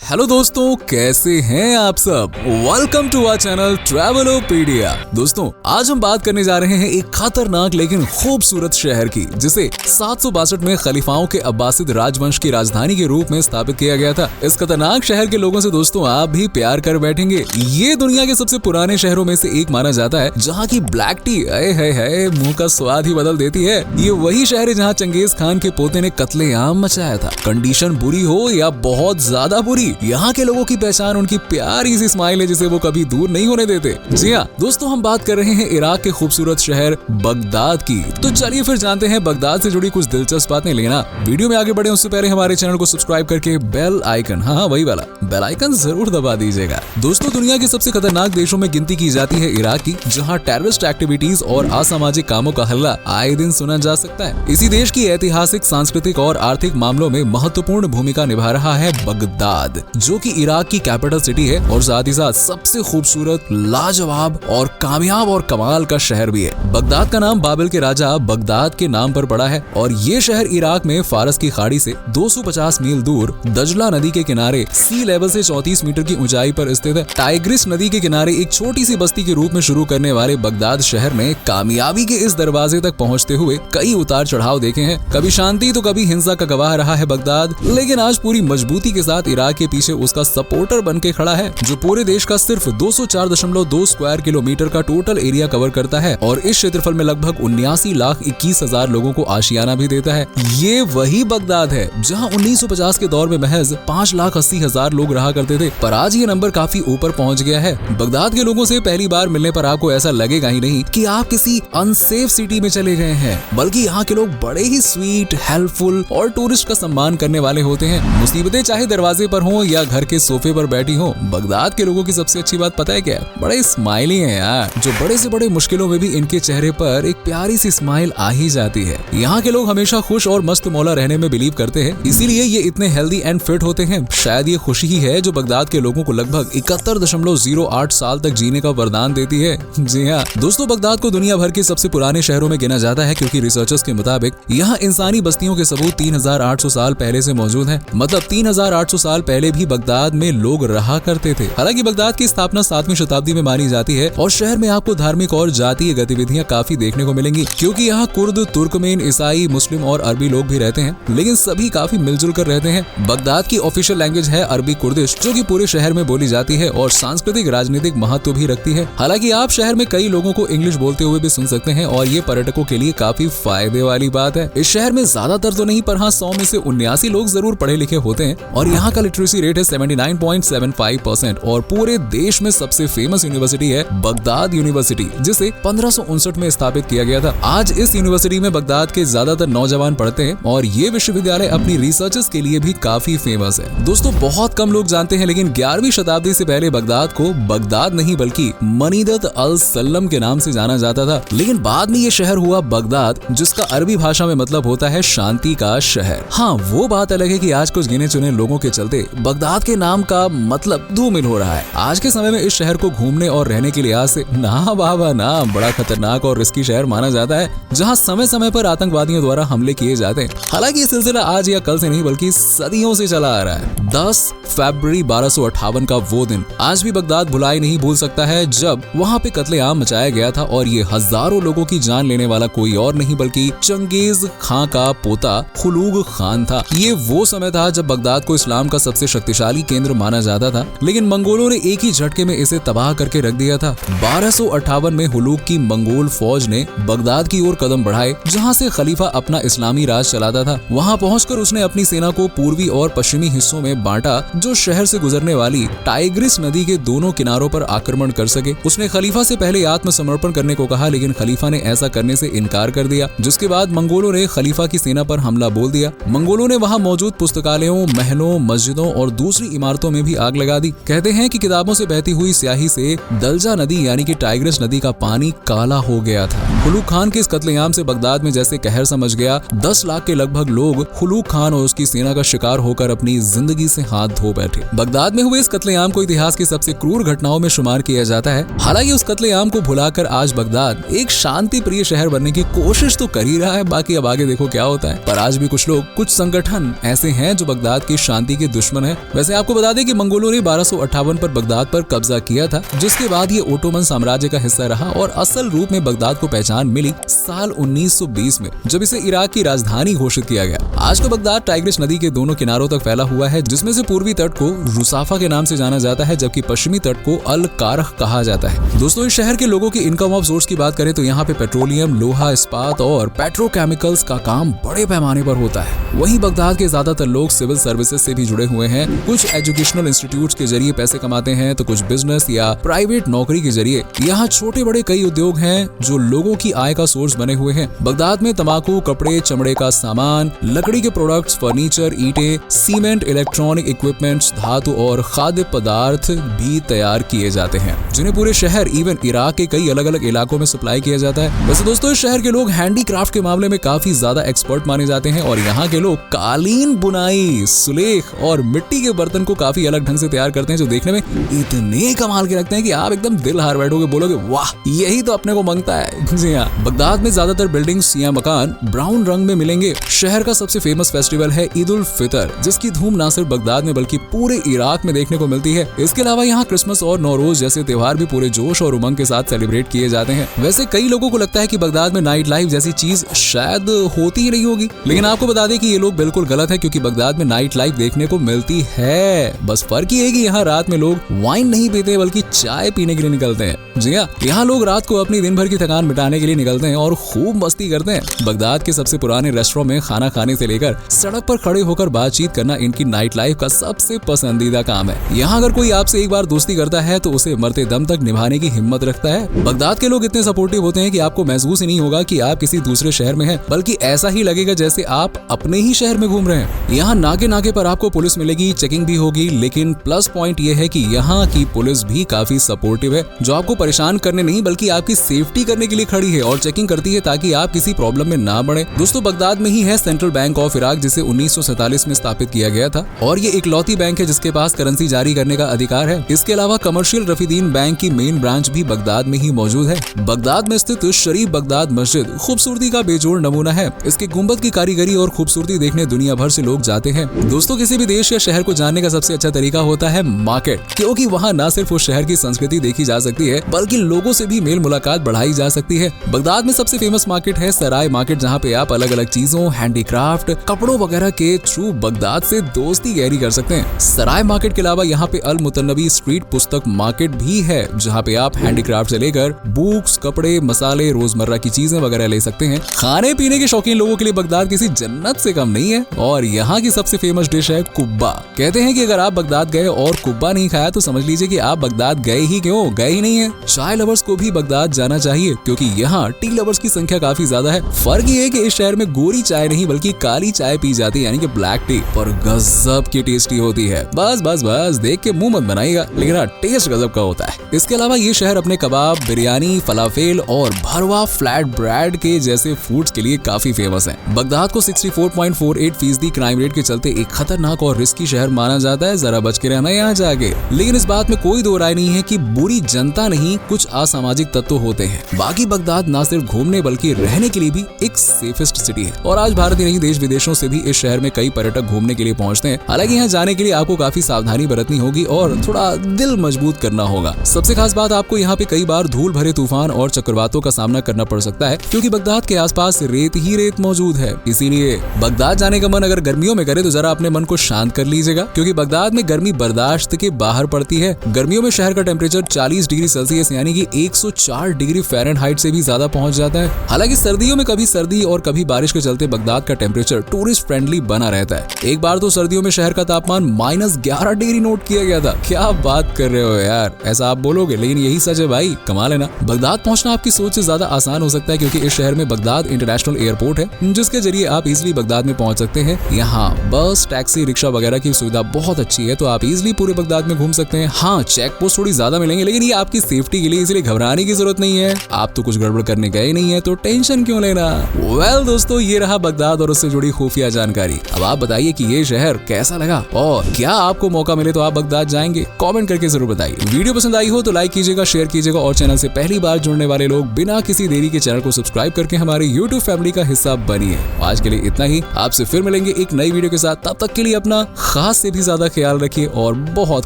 Hello दोस्तों, कैसे हैं आप सब। Welcome to our channel Travelopedia. दोस्तों, आज हम बात करने जा रहे हैं एक खतरनाक लेकिन खूबसूरत शहर की, जिसे 762 में खलीफाओं के अब्बासिद राजवंश की राजधानी के रूप में स्थापित किया गया था। इस खतरनाक शहर के लोगों से दोस्तों आप भी प्यार कर बैठेंगे। ये दुनिया के सबसे पुराने शहरों में से एक माना जाता है, जहाँ की ब्लैक टी है मुंह का स्वाद ही बदल देती है। ये वही शहर है जहाँ चंगेज खान के पोते ने कत्लेआम मचाया था। कंडीशन बुरी हो या बहुत ज्यादा बुरी, यहाँ के लोगों की पहचान उनकी प्यारी सी स्माइल है, जिसे वो कभी दूर नहीं होने देते। जी हाँ दोस्तों, हम बात कर रहे हैं इराक के खूबसूरत शहर बगदाद की। तो चलिए फिर जानते हैं बगदाद से जुड़ी कुछ दिलचस्प बातें। लेना वीडियो में आगे बढ़े उससे पहले हमारे चैनल को सब्सक्राइब करके बेल आइकन, हाँ वही वाला बेल आइकन जरूर दबा दीजिएगा। दोस्तों, दुनिया के सबसे खतरनाक देशों में गिनती की जाती है इराक की, जहाँ टेररिस्ट एक्टिविटीज और असामाजिक कामों का हल्ला आए दिन सुना जा सकता है। इसी देश की ऐतिहासिक, सांस्कृतिक और आर्थिक मामलों में महत्वपूर्ण भूमिका निभा रहा है बगदाद, जो कि इराक की कैपिटल सिटी है और साथ ही साथ सबसे खूबसूरत, लाजवाब और कामयाब और कमाल का शहर भी है। बगदाद का नाम बाबिल के राजा बगदाद के नाम पर पड़ा है और ये शहर इराक में फारस की खाड़ी से 250 मील दूर दजला नदी के किनारे सी लेवल से 34 मीटर की ऊंचाई पर स्थित है। टाइग्रिस नदी के किनारे एक छोटी सी बस्ती के रूप में शुरू करने वाले बगदाद शहर ने कामयाबी के इस दरवाजे तक पहुँचते हुए कई उतार चढ़ाव देखे हैं। कभी शांति तो कभी हिंसा का गवाह रहा है बगदाद, लेकिन आज पूरी मजबूती के साथ इराक के पीछे उसका सपोर्टर बन के खड़ा है, जो पूरे देश का सिर्फ 204.2 स्क्वायर किलोमीटर का टोटल एरिया कवर करता है और इस क्षेत्रफल में लगभग 79,21,000 लोगों को आशियाना भी देता है। ये वही बगदाद है जहां 1950 के दौर में महज 5,80,000 लोग रहा करते थे, पर आज ये नंबर काफी ऊपर पहुंच गया है। बगदाद के लोगों से पहली बार मिलने पर आपको ऐसा लगेगा ही नहीं कि आप किसी अनसेफ सिटी में चले गए हैं, बल्कि यहाँ के लोग बड़े ही स्वीट, हेल्पफुल और टूरिस्ट का सम्मान करने वाले होते हैं। मुसीबतें चाहे दरवाजे पर हो या घर के सोफे पर बैठी हो, बगदाद के लोगों की सबसे अच्छी बात पता है क्या है? बड़े स्माइली हैं यार, जो बड़े से बड़े मुश्किलों में भी इनके चेहरे पर एक प्यारी सी स्माइल आ ही जाती है। यहाँ के लोग हमेशा खुश और मस्त मौला रहने में बिलीव करते हैं, इसीलिए ये इतने हेल्दी एंड फिट होते हैं। शायद ये खुशी ही है जो बगदाद के लोगों को लगभग 71.08 साल तक जीने का वरदान देती है। जी हाँ दोस्तों, बगदाद को दुनिया भर के सबसे पुराने शहरों में गिना जाता है, क्योंकि रिसर्चर्स के मुताबिक यहाँ इंसानी बस्तियों के सबूत 3,800 साल पहले से मौजूद हैं। मतलब 3,800 साल पहले भी बगदाद में लोग रहा करते थे। हालांकि बगदाद की स्थापना 7वीं शताब्दी में मानी जाती है और शहर में आपको धार्मिक और जातीय गतिविधियां काफी देखने को मिलेंगी, क्योंकि यहाँ कुर्द, तुर्कमेन, ईसाई, मुस्लिम और अरबी लोग भी रहते हैं, लेकिन सभी काफी मिलजुल कर रहते हैं। बगदाद की ऑफिशियल लैंग्वेज है अरबी कुर्दिश, जो कि पूरे शहर में बोली जाती है और सांस्कृतिक राजनीतिक महत्व भी रखती है। हालांकि आप शहर में कई लोगों को इंग्लिश बोलते हुए भी सुन सकते हैं और ये पर्यटकों के लिए काफी फायदे वाली बात है। इस शहर में ज्यादातर तो नहीं, पर हाँ 100 में से 79 लोग जरूर पढ़े लिखे होते हैं और यहाँ का लिटरेसी रेट है 79.75% और पूरे देश में सबसे फेमस यूनिवर्सिटी है बगदाद यूनिवर्सिटी, जिसे 1559 में स्थापित किया गया था। आज इस यूनिवर्सिटी में बगदाद के ज्यादातर नौजवान पढ़ते हैं और ये विश्वविद्यालय अपनी रिसर्चेस के लिए भी काफी फेमस है। दोस्तों, बहुत कम लोग जानते हैं, लेकिन 11वीं शताब्दी से पहले बगदाद को बगदाद नहीं बल्कि मनीदत अल सल्लम के नाम से जाना जाता था, लेकिन बाद में ये शहर हुआ बगदाद, जिसका अरबी भाषा में मतलब होता है शांति का शहर। हाँ, वो बात अलग है कि आज कुछ गिने चुने लोगों के चलते बगदाद के नाम का मतलब धूमिल हो रहा है। आज के समय में इस शहर को घूमने और रहने के लिहाज से ना बाबा ना बड़ा खतरनाक और रिस्की शहर माना जाता है, जहां समय समय पर आतंकवादियों द्वारा हमले किए जाते हैं। हालांकि ये सिलसिला आज या कल से नहीं बल्कि सदियों से चला आ रहा है। 10 फरवरी 1258 का वो दिन आज भी बगदाद भुलाई नहीं भूल सकता है, जब वहाँ पे कत्लेआम मचाया गया था और ये हजारों लोगों की जान लेने वाला कोई और नहीं बल्कि चंगेज खां का पोता खुलूग खान था। ये वो समय था जब बगदाद को इस्लाम का सबसे शक्तिशाली केंद्र माना जाता था, लेकिन मंगोलों ने एक ही झटके में इसे तबाह करके रख दिया था। 1258 में हुलूग की मंगोल फौज ने बगदाद की ओर कदम बढ़ाए, जहां से खलीफा अपना इस्लामी राज चलाता था। वहां पहुंचकर उसने अपनी सेना को पूर्वी और पश्चिमी हिस्सों में बांटा, जो शहर से गुजरने वाली टाइग्रिस नदी के दोनों किनारों पर आक्रमण कर सके। उसने खलीफा से पहले आत्मसमर्पण करने को कहा, लेकिन खलीफा ने ऐसा करने से इनकार कर दिया, जिसके बाद मंगोलों ने खलीफा की सेना पर हमला बोल दिया। मंगोलों ने वहां मौजूद पुस्तकालयों, महलों, मस्जिदों और दूसरी इमारतों में भी आग लगा दी। कहते हैं कि किताबों से बहती हुई स्याही से दलजा नदी यानी कि टाइग्रिस नदी का पानी काला हो गया था। हुलूग खान के इस कत्लेआम से बगदाद में जैसे कहर समझ गया। 10 लाख के लगभग लोग हुलूग खान और उसकी सेना का शिकार होकर अपनी जिंदगी से हाथ धो बैठे। बगदाद में हुए इस कत्लेआम को इतिहास की सबसे क्रूर घटनाओं में शुमार किया जाता है। हालांकि उस कत्लेआम को भुलाकर आज बगदाद एक शांति प्रिय शहर बनने की कोशिश तो कर ही रहा है, बाकी अब आगे देखो क्या होता है। पर आज भी कुछ लोग, कुछ संगठन ऐसे हैं जो बगदाद की शांति के दुश्मन है है। वैसे आपको बता दें कि मंगोलों ने 1258 पर बगदाद पर कब्जा किया था, जिसके बाद ये ओटोमन साम्राज्य का हिस्सा रहा और असल रूप में बगदाद को पहचान मिली साल 1920 में, जब इसे इराक की राजधानी घोषित किया गया। आज का बगदाद टाइग्रिस नदी के दोनों किनारों तक फैला हुआ है, जिसमें से पूर्वी तट को रुसाफा के नाम से जाना जाता है, जबकि पश्चिमी तट को अल कारख कहा जाता है। दोस्तों, इस शहर के लोगों की इनकम ऑफ सोर्स की बात करें तो यहाँ पे पेट्रोलियम, लोहा, इस्पात और पेट्रोकेमिकल्स का काम बड़े पैमाने पर होता है। वहीं बगदाद के ज्यादातर लोग सिविल सर्विसेज से भी जुड़े हुए हैं। कुछ एजुकेशनल इंस्टीट्यूट्स के जरिए पैसे कमाते हैं तो कुछ बिजनेस या प्राइवेट नौकरी के जरिए। यहाँ छोटे बड़े कई उद्योग हैं जो लोगों की आय का सोर्स बने हुए हैं। बगदाद में तंबाकू, कपड़े, चमड़े का सामान, लकड़ी के प्रोडक्ट्स, फर्नीचर, ईंटें, सीमेंट, इलेक्ट्रॉनिक इक्विपमेंट्स, धातु और खाद्य पदार्थ भी तैयार किए जाते हैं, जिन्हें पूरे शहर इवन इराक के कई अलग अलग इलाकों में सप्लाई किया जाता है। वैसे दोस्तों, इस शहर के लोग हैंडीक्राफ्ट के मामले में काफी ज्यादा एक्सपर्ट माने जाते हैं और यहाँ के लोग कालीन बुनाई, सुलेख और मिट्टी के बर्तन को काफी अलग ढंग से तैयार करते हैं, जो देखने में इतने कमाल के लगते हैं कि आप एकदम दिल हार बैठोगे, बोलोगे वाह, यही तो अपने को मांगता है। जी हाँ, बगदाद में ज्यादातर बिल्डिंग्स या मकान ब्राउन रंग में मिलेंगे। शहर का सबसे फेमस फेस्टिवल है ईद उल फितर, जिसकी धूम न सिर्फ बगदाद में बल्कि पूरे इराक में देखने को मिलती है। इसके अलावा यहाँ क्रिसमस और नौरोज जैसे त्योहार भी पूरे जोश और उमंग के साथ सेलिब्रेट किए जाते हैं। वैसे कई लोगों को लगता है कि बगदाद में नाइट लाइफ जैसी चीज शायद होती ही नहीं होगी, लेकिन आपको बता दें कि ये लोग बिल्कुल गलत है, क्योंकि बगदाद में नाइट लाइफ देखने को मिलती है। बस फर्क ये है कि यहाँ रात में लोग वाइन नहीं पीते बल्कि चाय पीने के लिए निकलते हैं। जी हाँ, यहाँ लोग रात को अपनी दिन भर की थकान मिटाने के लिए निकलते हैं और खूब मस्ती करते हैं। बगदाद के सबसे पुराने रेस्टोरेंट में खाना खाने से लेकर सड़क पर खड़े होकर बातचीत करना इनकी नाइट लाइफ का सबसे पसंदीदा काम है। यहाँ अगर कोई आपसे एक बार दोस्ती करता है तो उसे मरते दम तक निभाने की हिम्मत रखता है। बगदाद के लोग इतने सपोर्टिव होते हैं कि आपको महसूस ही नहीं होगा कि आप किसी दूसरे शहर में हैं, बल्कि ऐसा ही लगेगा जैसे आप अपने ही शहर में घूम रहे हैं। यहाँ नाके नाके पर आपको पुलिस मिलेगी, चेकिंग भी होगी, लेकिन प्लस पॉइंट ये है कि यहाँ की पुलिस भी काफी सपोर्टिव है, जो आपको परेशान करने नहीं बल्कि आपकी सेफ्टी करने के लिए खड़ी है और चेकिंग करती है ताकि आप किसी प्रॉब्लम में ना पड़े। दोस्तों, बगदाद में ही है सेंट्रल बैंक ऑफ इराक, जिसे 1947 में स्थापित किया गया था और ये इकलौती बैंक है जिसके पास करेंसी जारी करने का अधिकार है। इसके अलावा कमर्शियल रफीदीन बैंक की मेन ब्रांच भी बगदाद में ही मौजूद है। बगदाद में स्थित शरीफ बगदाद मस्जिद खूबसूरती का बेजोड़ नमूना है। इसके गुंबद की कारीगरी और खूबसूरती देखने दुनिया भर से लोग जाते हैं। दोस्तों, किसी भी देश या शहर को जानने का सबसे अच्छा तरीका होता है मार्केट, क्योंकि वहाँ न सिर्फ उस शहर की संस्कृति देखी जा सकती है बल्कि लोगों से भी मेल मुलाकात बढ़ाई जा सकती है। बगदाद में सबसे फेमस मार्केट है सराय मार्केट, जहाँ पे आप अलग अलग चीजों, हैंडीक्राफ्ट, कपड़ों वगैरह के थ्रू बगदाद से दोस्ती गहरी कर सकते हैं। सराय मार्केट के अलावा यहाँ पे अल मुतन्नबी स्ट्रीट पुस्तक मार्केट भी है, जहाँ पे आप हैंडीक्राफ्ट से लेकर बुक्स, कपड़े, मसाले, रोजमर्रा की चीजें वगैरह ले सकते हैं। खाने पीने के शौकीन लोगों के लिए बगदाद किसी जन्नत से कम नहीं है और यहाँ की सबसे फेमस डिश है कुब्बा। कहते हैं कि अगर आप बगदाद गए और कुब्बा नहीं खाया तो समझ लीजिए कि आप बगदाद गए ही क्यों, गए ही नहीं है। चाय लवर्स को भी बगदाद जाना चाहिए, क्योंकि यहाँ टी लवर्स की संख्या काफी ज्यादा है। फर्क ये है कि इस शहर में गोरी चाय नहीं बल्कि काली चाय पी जाती है, यानी कि ब्लैक टी, पर गजब की टेस्टी होती है। बस बस बस देख के मुंह मत बनाइएगा, लेकिन टेस्ट गजब का होता है। इसके अलावा ये शहर अपने कबाब, बिरयानी, फलाफेल और भरवा फ्लैट ब्रेड के जैसे फूड्स के लिए काफी फेमस है। बगदाद को 64.48% क्राइम रेट के चलते एक खतरनाक और रिस्की शहर माना जाता है। जरा बच के रहना यहाँ जाके। लेकिन इस बात में कोई दो राय नहीं है कि बुरी जनता नहीं, कुछ असामाजिक तत्व होते हैं। बाकी बगदाद न सिर्फ घूमने बल्कि रहने के लिए भी एक सेफेस्ट सिटी है और आज भारत ही नहीं देश विदेशों से भी इस शहर में कई पर्यटक घूमने के लिए पहुंचते हैं। हालांकि यहाँ जाने के लिए आपको काफी सावधानी बरतनी होगी और थोड़ा दिल मजबूत करना होगा। सबसे खास बात, आपको यहाँ पे कई बार धूल भरे तूफान और चक्रवातों का सामना करना पड़ सकता है, क्योंकि बगदाद के आसपास रेत ही रेत मौजूद है। इसीलिए बगदाद जाने का मन अगर गर्मियों में करे तो जरा अपने मन को शांत कर लीजिएगा, क्योंकि बगदाद में गर्मी बर्दाश्त के बाहर पड़ती है। गर्मियों में शहर का टेम्परेचर 40 डिग्री सेल्सियस यानी कि 104 डिग्री फ़ारेनहाइट से भी ज्यादा पहुंच जाता है। हालांकि सर्दियों में कभी सर्दी और कभी बारिश के चलते बगदाद का टेम्परेचर टूरिस्ट फ्रेंडली बना रहता है। एक बार तो सर्दियों में शहर का तापमान -11 डिग्री नोट किया गया था। क्या बात कर रहे हो यार, ऐसा आप बोलोगे लेकिन यही सच है भाई, कमाल है ना। बगदाद पहुंचना आपकी सोच से ज्यादा आसान हो सकता है, क्योंकि इस शहर में बगदाद इंटरनेशनल एयरपोर्ट है, जिसके जरिए आप इजिली बगदाद में पहुंच सकते हैं। यहाँ बस, टैक्सी, रिक्शा वगैरह की सुविधा बहुत अच्छी है, तो आप इजिली पूरे बगदाद में घूम सकते हैं। हाँ, चेक पोस्ट थोड़ी ज्यादा मिलेंगे, लेकिन ये आपकी सेफ्टी के लिए, इसलिए घबराने की जरूरत नहीं है। आप तो कुछ गड़बड़ करने गए नहीं है, तो टेंशन क्यों लेना। वेल दोस्तों, ये रहा बगदाद और उससे जुड़ी खुफिया जानकारी। अब आप बताइए कि ये शहर कैसा लगा और क्या आपको मौका मिले तो आप बगदाद जाएंगे? कमेंट करके जरूर बताइए। वीडियो पसंद आई हो तो लाइक कीजिएगा, शेयर कीजिएगा और चैनल से पहली बार जुड़ने वाले लोग बिना किसी देरी के चैनल को सब्सक्राइब करके हमारे YouTube फैमिली का हिस्सा बनिए। आज के लिए इतना ही, आपसे फिर मिलेंगे एक नई वीडियो के साथ। तब तक के लिए अपना खास से भी ज्यादा ख्याल रखिए और बहुत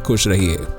खुश रहिए।